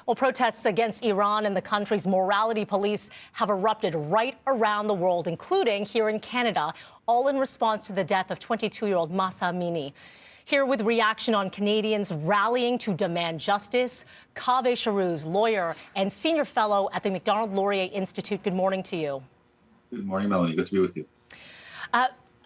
Well, protests against Iran and the country's morality police have erupted right around the world, including here in Canada, all in response to the death of 22-year-old Mahsa Amini. Here with reaction on Canadians rallying to demand justice, Kaveh Sharon, lawyer and senior fellow at the Macdonald-Laurier Institute. Good morning to you. Good morning, Melanie. Good to be with you.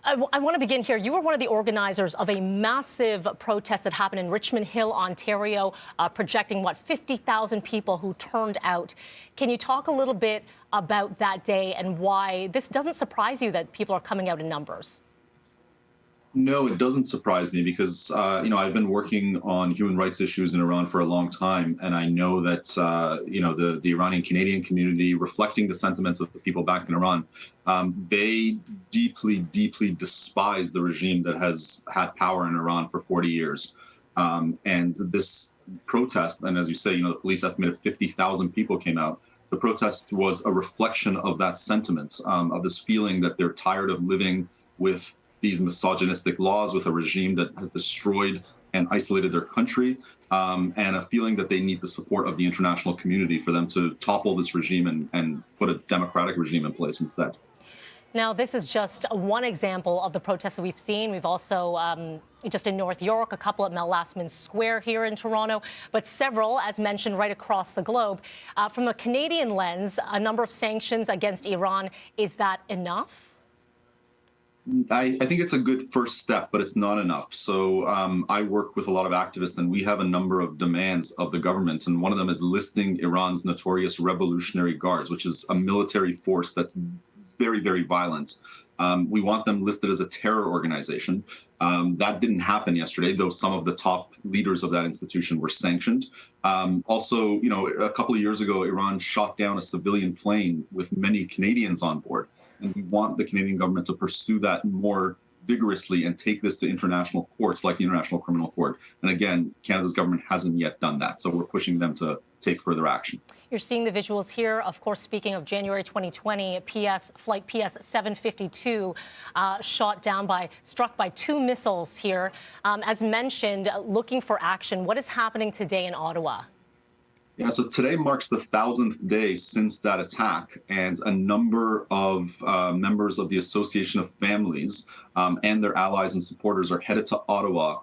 I want to begin here. You were one of the organizers of a massive protest that happened in Richmond Hill, Ontario, projecting, 50,000 people who turned out. Can you talk a little bit about that day and why this doesn't surprise you that people are coming out in numbers? No, it doesn't surprise me because, I've been working on human rights issues in Iran for a long time. And I know that, the Iranian Canadian community, reflecting the sentiments of the people back in Iran, they deeply, deeply despise the regime that has had power in Iran for 40 years. And this protest, and as you say, the police estimated 50,000 people came out. The protest was a reflection of that sentiment, of this feeling that they're tired of living with these misogynistic laws, with a regime that has destroyed and isolated their country, and a feeling that they need the support of the international community for them to topple this regime and put a democratic regime in place instead. Now, this is just one example of the protests that we've seen. We've also, just in North York, a couple at Melasmin Square here in Toronto, but several, as mentioned, right across the globe. From a Canadian lens, a number of sanctions against Iran. Is that enough? I think it's a good first step, but it's not enough. So I work with a lot of activists, and we have a number of demands of the government. And one of them is listing Iran's notorious Revolutionary Guards, which is a military force that's very, very violent. We want them listed as a terror organization. That didn't happen yesterday, though some of the top leaders of that institution were sanctioned. Also, a couple of years ago, Iran shot down a civilian plane with many Canadians on board. And we want the Canadian government to pursue that more vigorously and take this to international courts like the International Criminal Court. And again, Canada's government hasn't yet done that. So we're pushing them to take further action. You're seeing the visuals here. Of course, speaking of January 2020, flight PS 752 struck by two missiles here. As mentioned, looking for action. What is happening today in Ottawa? Yeah, so today marks the 1,000th day since that attack, and a number of members of the Association of Families and their allies and supporters are headed to Ottawa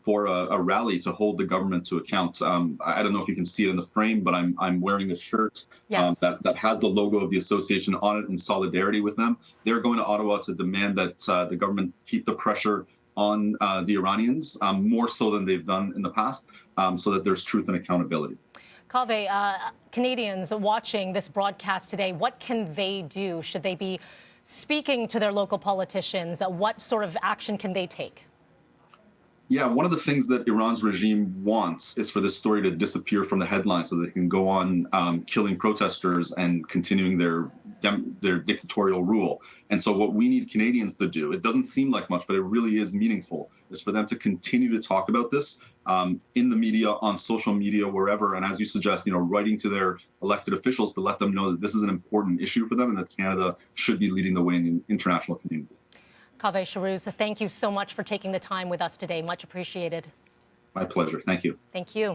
for a rally to hold the government to account. I don't know if you can see it in the frame, but I'm wearing a shirt yes. that has the logo of the association on it in solidarity with them. They're going to Ottawa to demand that the government keep the pressure on the Iranians, more so than they've done in the past, so that there's truth and accountability. Kaveh, Canadians watching this broadcast today, what can they do? Should they be speaking to their local politicians? What sort of action can they take? Yeah, one of the things that Iran's regime wants is for this story to disappear from the headlines so they can go on killing protesters and continuing their dictatorial rule. And so what we need Canadians to do, it doesn't seem like much, but it really is meaningful, is for them to continue to talk about this in the media, on social media, wherever. And as you suggest, writing to their elected officials to let them know that this is an important issue for them and that Canada should be leading the way in the international community. Kaveh Sharon, thank you so much for taking the time with us today. Much appreciated. My pleasure. Thank you. Thank you.